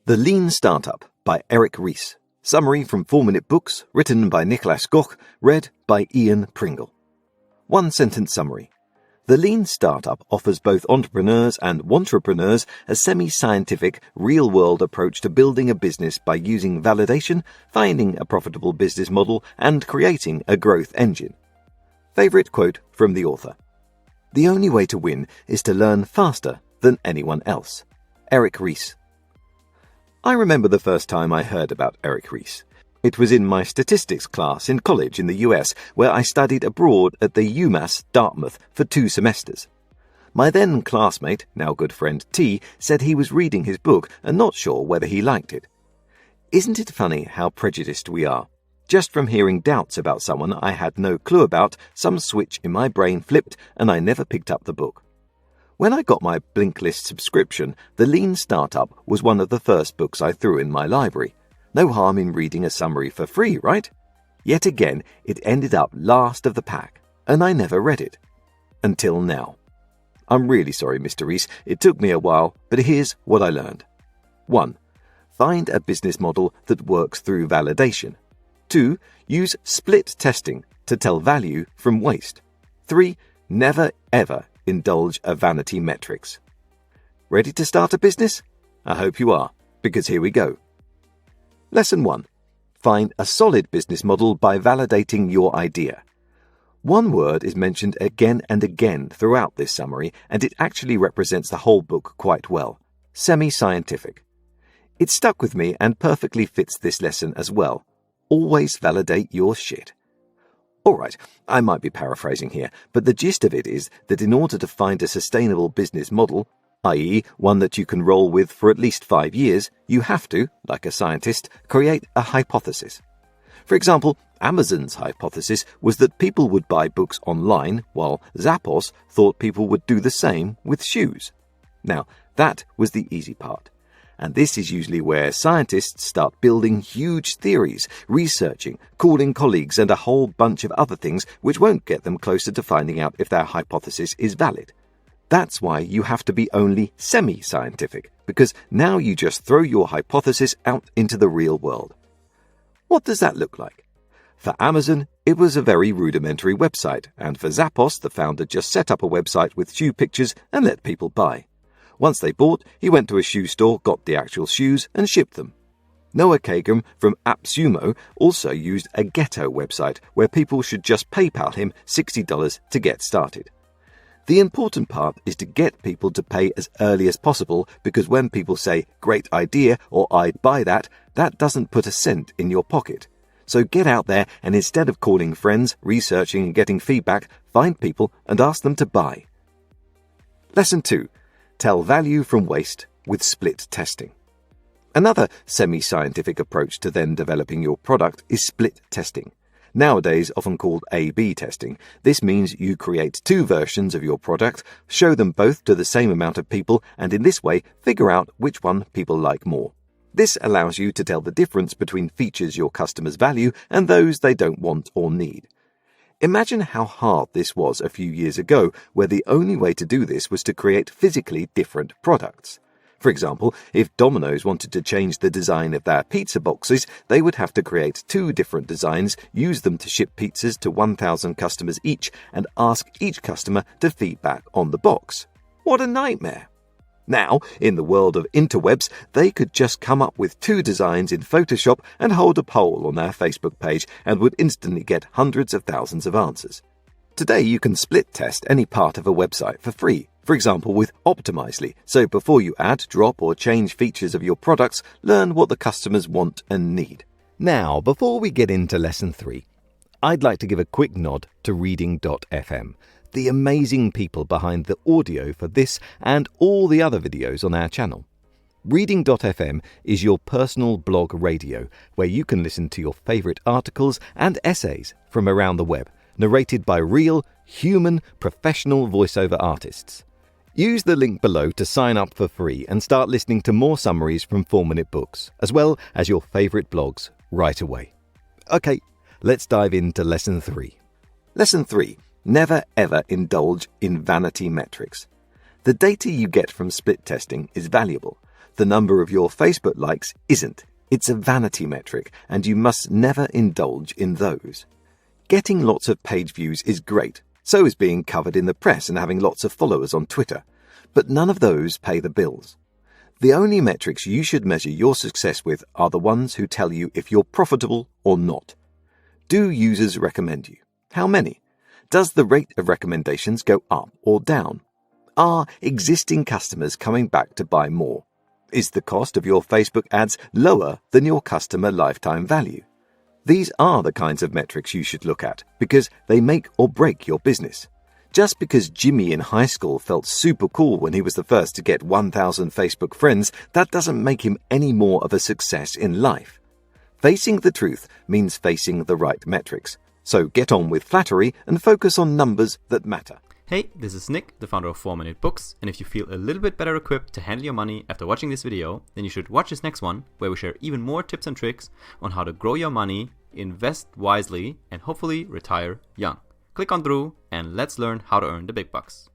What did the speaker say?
The Lean Startup by Eric Ries. Summary from 4-Minute Books, written by Nicholas Koch, read by Ian Pringle. One-sentence summary. The Lean Startup offers both entrepreneurs and wantrepreneurs a semi-scientific, real-world approach to building a business by using validation, finding a profitable business model, and creating a growth engine. Favorite quote from the author. The only way to win is to learn faster than anyone else. Eric Ries. I remember the first time I heard about Eric Ries. It was in my statistics class in college in the US, where I studied abroad at the UMass Dartmouth for 2 semesters. My then classmate, now good friend T, said he was reading his book and not sure whether he liked it. Isn't it funny how prejudiced we are? Just from hearing doubts about someone I had no clue about, some switch in my brain flipped and I never picked up the book. When I got my Blinklist subscription, The Lean Startup was one of the first books I threw in my library. No harm in reading a summary for free, right? Yet again, it ended up last of the pack, and I never read it. Until now. I'm really sorry, Mr. Ries. It took me a while, but here's what I learned. 1. Find a business model that works through validation. 2. Use split testing to tell value from waste. 3. Never ever indulge a vanity metrics. Ready to start a business? I hope you are, because here we go. Lesson 1. Find a solid business model by validating your idea. One word is mentioned again and again throughout this summary, and it actually represents the whole book quite well. Semi-scientific. It stuck with me and perfectly fits this lesson as well. Always validate your shit. Alright, I might be paraphrasing here, but the gist of it is that in order to find a sustainable business model, i.e. one that you can roll with for at least 5 years, you have to, like a scientist, create a hypothesis. For example, Amazon's hypothesis was that people would buy books online, while Zappos thought people would do the same with shoes. Now, that was the easy part. And this is usually where scientists start building huge theories, researching, calling colleagues, and a whole bunch of other things which won't get them closer to finding out if their hypothesis is valid. That's why you have to be only semi-scientific, because now you just throw your hypothesis out into the real world. What does that look like? For Amazon, it was a very rudimentary website, and for Zappos, the founder just set up a website with shoe pictures and let people buy. Once they bought, he went to a shoe store, got the actual shoes, and shipped them. Noah Kagan from AppSumo also used a ghetto website where people should just PayPal him $60 to get started. The important part is to get people to pay as early as possible, because when people say, "Great idea," or "I'd buy that," that doesn't put a cent in your pocket. So get out there and instead of calling friends, researching and getting feedback, find people and ask them to buy. Lesson 2. Tell value from waste with split testing. Another semi-scientific approach to then developing your product is split testing. Nowadays often called A/B testing. This means you create 2 versions of your product, show them both to the same amount of people, and in this way figure out which one people like more. This allows you to tell the difference between features your customers value and those they don't want or need. Imagine how hard this was a few years ago, where the only way to do this was to create physically different products. For example, if Domino's wanted to change the design of their pizza boxes, they would have to create 2 different designs, use them to ship pizzas to 1,000 customers each, and ask each customer to feedback on the box. What a nightmare! Now, in the world of interwebs, they could just come up with 2 designs in Photoshop and hold a poll on their Facebook page and would instantly get hundreds of thousands of answers. Today, you can split test any part of a website for free, for example with Optimizely, so before you add, drop or change features of your products, learn what the customers want and need. Now, before we get into Lesson 3, I'd like to give a quick nod to Reading.fm, the amazing people behind the audio for this and all the other videos on our channel. Reading.fm is your personal blog radio, where you can listen to your favourite articles and essays from around the web, narrated by real, human, professional voiceover artists. Use the link below to sign up for free and start listening to more summaries from 4-Minute Books, as well as your favourite blogs right away. Okay, let's dive into Lesson 3. Lesson 3. Never ever indulge in vanity metrics. The data you get from split testing is valuable, The number of your Facebook likes isn't. It's a vanity metric, and you must never indulge in those. Getting lots of page views is great. So is being covered in the press and having lots of followers on Twitter. But none of those pay the bills. The only metrics you should measure your success with are the ones who tell you if you're profitable or not. Do users recommend you? How many? Does the rate of recommendations go up or down? Are existing customers coming back to buy more? Is the cost of your Facebook ads lower than your customer lifetime value? These are the kinds of metrics you should look at because they make or break your business. Just because Jimmy in high school felt super cool when he was the first to get 1,000 Facebook friends, that doesn't make him any more of a success in life. Facing the truth means facing the right metrics. So get on with flattery and focus on numbers that matter. Hey, this is Nick, the founder of 4-Minute Books, and if you feel a little bit better equipped to handle your money after watching this video, then you should watch this next one, where we share even more tips and tricks on how to grow your money, invest wisely, and hopefully retire young. Click on through and let's learn how to earn the big bucks.